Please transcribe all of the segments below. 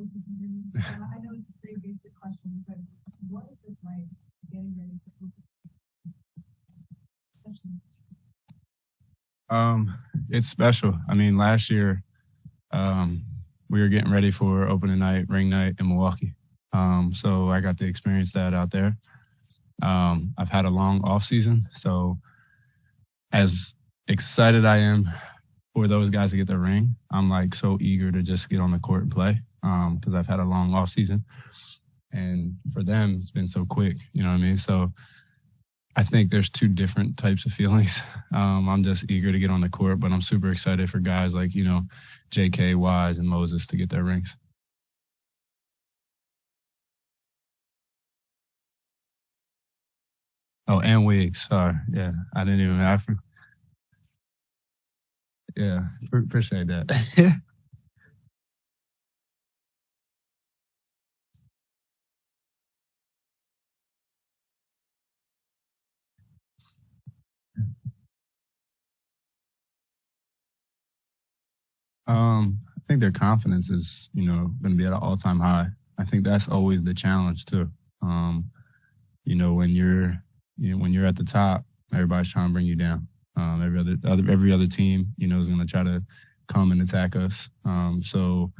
I know it's a pretty basic question, but what is it like getting ready for especially? It's special. I mean, last year, we were getting ready for opening night, ring night in Milwaukee. So I got to experience that out there. I've had a long off season, so as excited I am for those guys to get their ring, I'm like so eager to just get on the court and play because I've had a long off season, and for them it's been so quick. You know what I mean? So I think there's two different types of feelings. I'm just eager to get on the court, but I'm super excited for guys like J.K., Wise, and Moses to get their rings. Oh, and Wiggs. Sorry, yeah, I didn't even. Yeah, appreciate that. I think their confidence is, going to be at an all-time high. I think that's always the challenge too. Um, when you're at the top, everybody's trying to bring you down. Every other team, is going to try to come and attack us. So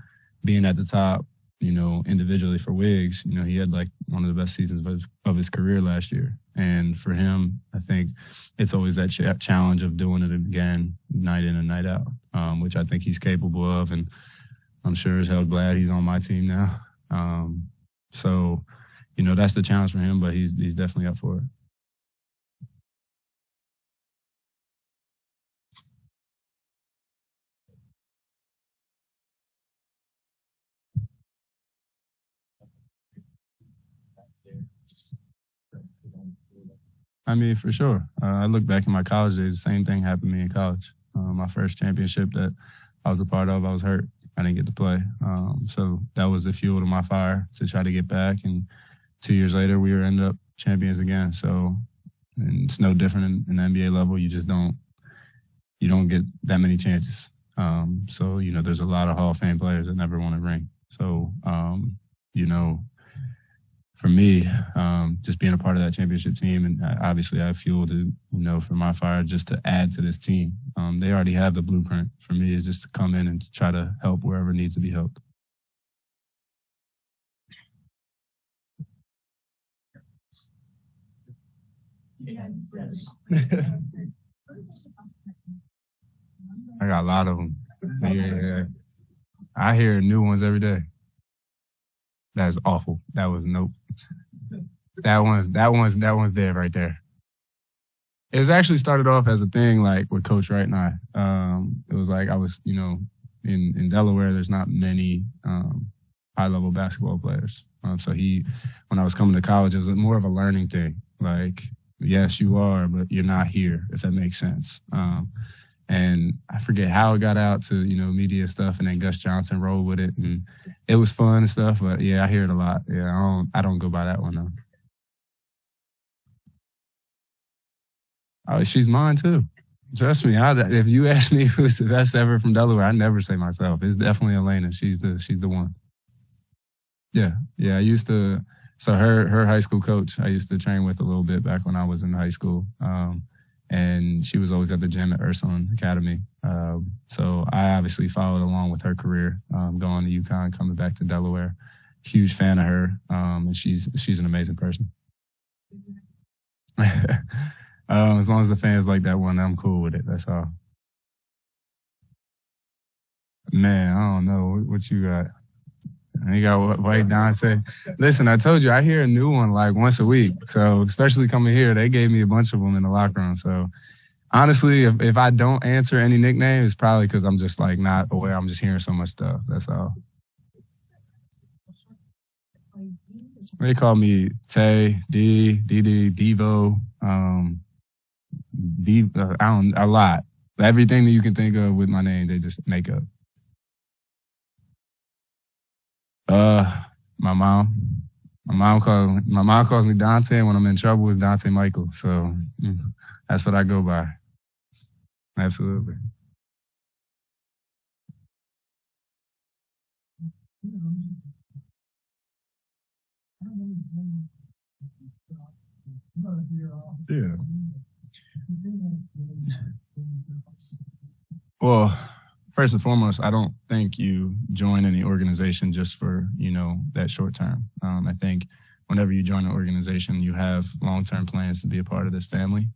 being at the top, individually for Wiggs, he had like one of the best seasons of his career last year. And for him, I think it's always that challenge of doing it again, night in and night out, which I think he's capable of. And I'm sure as hell glad he's on my team now. So, that's the challenge for him, but he's definitely up for it. I mean, for sure. I look back in my college days, the same thing happened to me in college. My first championship that I was a part of, I was hurt. I didn't get to play. So that was the fuel to my fire to try to get back. And 2 years later, we were ended up champions again. So and it's no different in the NBA level. You don't get that many chances. So there's a lot of Hall of Fame players that never won a ring. So you know, for me, just being a part of that championship team, and obviously I have fuel to, for my fire just to add to this team. They already have the blueprint. For me, is just to come in and try to help wherever needs to be helped. Yeah, I got a lot of them. Yeah, I hear new ones every day. That's awful. That was nope. That one's dead right there. It was actually started off as a thing like with Coach Wright and I. It was like I was, in Delaware, there's not many high level basketball players. So when I was coming to college, it was more of a learning thing. Like, yes, you are, but you're not here, if that makes sense. And I forget how it got out to, media stuff, and then Gus Johnson rolled with it, and it was fun and stuff. But yeah, I hear it a lot. Yeah, I don't go by that one though. Oh, she's mine too. Trust me. If you ask me who's the best ever from Delaware, I never say myself. It's definitely Elena. She's the one. Yeah, yeah. I used to. So her high school coach, I used to train with a little bit back when I was in high school. And she was always at the gym at Ursuline Academy. So I obviously followed along with her career, going to UConn, coming back to Delaware. Huge fan of her, and she's an amazing person. As long as the fans like that one, I'm cool with it. That's all. Man, I don't know what you got. You got White Dante. Listen, I told you I hear a new one like once a week. So especially coming here, they gave me a bunch of them in the locker room. So honestly, if I don't answer any nicknames, it's probably because I'm just like not aware. I'm just hearing so much stuff. That's all. They call me Tay, Devo, I don't a lot. Everything that you can think of with my name, they just make up. My mom. My mom calls me Dante, and when I'm in trouble, it's Dante Michael. So that's what I go by. Absolutely. I don't know if you know, if you're off. Yeah. Well, first and foremost, I don't think you join any organization just for, that short term. I think whenever you join an organization, you have long-term plans to be a part of this family.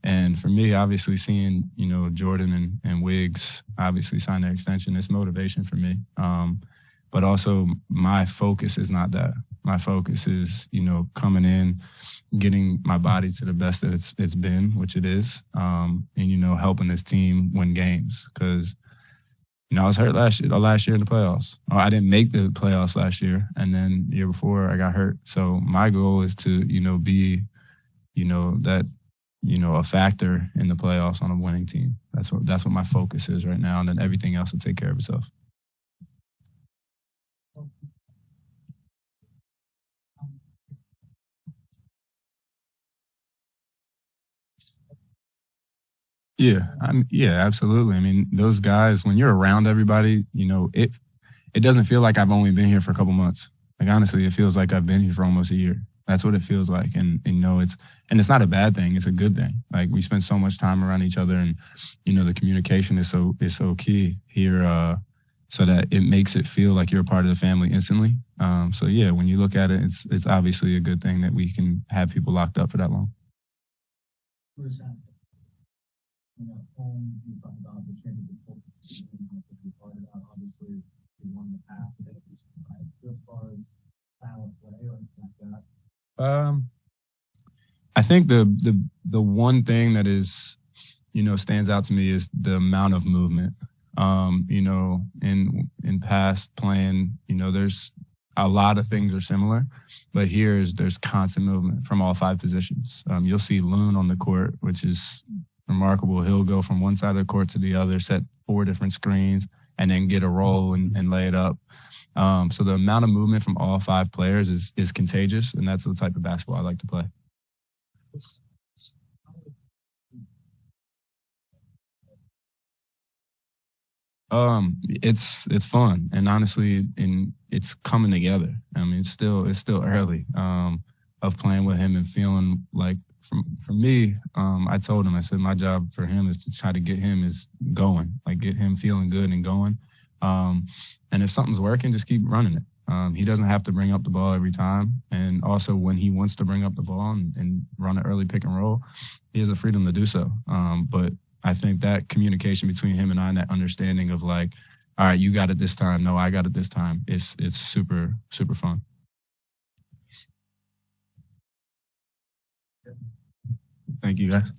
And for me, obviously seeing, Jordan and Wiggs obviously sign their extension, it's motivation for me. But also my focus is not that. My focus is, coming in, getting my body to the best that it's been, which it is, and, helping this team win games. Because, I was hurt last year in the playoffs. I didn't make the playoffs last year, and then the year before I got hurt. So my goal is to, be, that, a factor in the playoffs on a winning team. That's what my focus is right now, and then everything else will take care of itself. Yeah, absolutely. I mean, those guys, when you're around everybody, it doesn't feel like I've only been here for a couple months. Like, honestly, it feels like I've been here for almost a year. That's what it feels like. And it's not a bad thing. It's a good thing. Like, we spend so much time around each other, and, the communication is so key here, so that it makes it feel like you're a part of the family instantly. So yeah, when you look at it, it's obviously a good thing that we can have people locked up for that long. Home, you talked about the championship, you part of that, obviously, you won the past, as far as style of play or anything like that. I think the one thing that is, stands out to me is the amount of movement. In past playing, there's a lot of things are similar, but there's constant movement from all five positions. You'll see Loon on the court, which is remarkable. He'll go from one side of the court to the other, set 4 different screens, and then get a roll and lay it up. So the amount of movement from all 5 players is contagious, and that's the type of basketball I like to play. It's fun, and honestly, it's coming together. I mean, it's still early of playing with him and feeling like, for me, I told him, I said my job for him is to try to get him going, like get him feeling good and going. And if something's working, just keep running it. He doesn't have to bring up the ball every time. And also when he wants to bring up the ball and run an early pick and roll, he has the freedom to do so. But I think that communication between him and I, and that understanding of like, all right, you got it this time. No, I got it this time. It's super, super fun. Thank you, guys.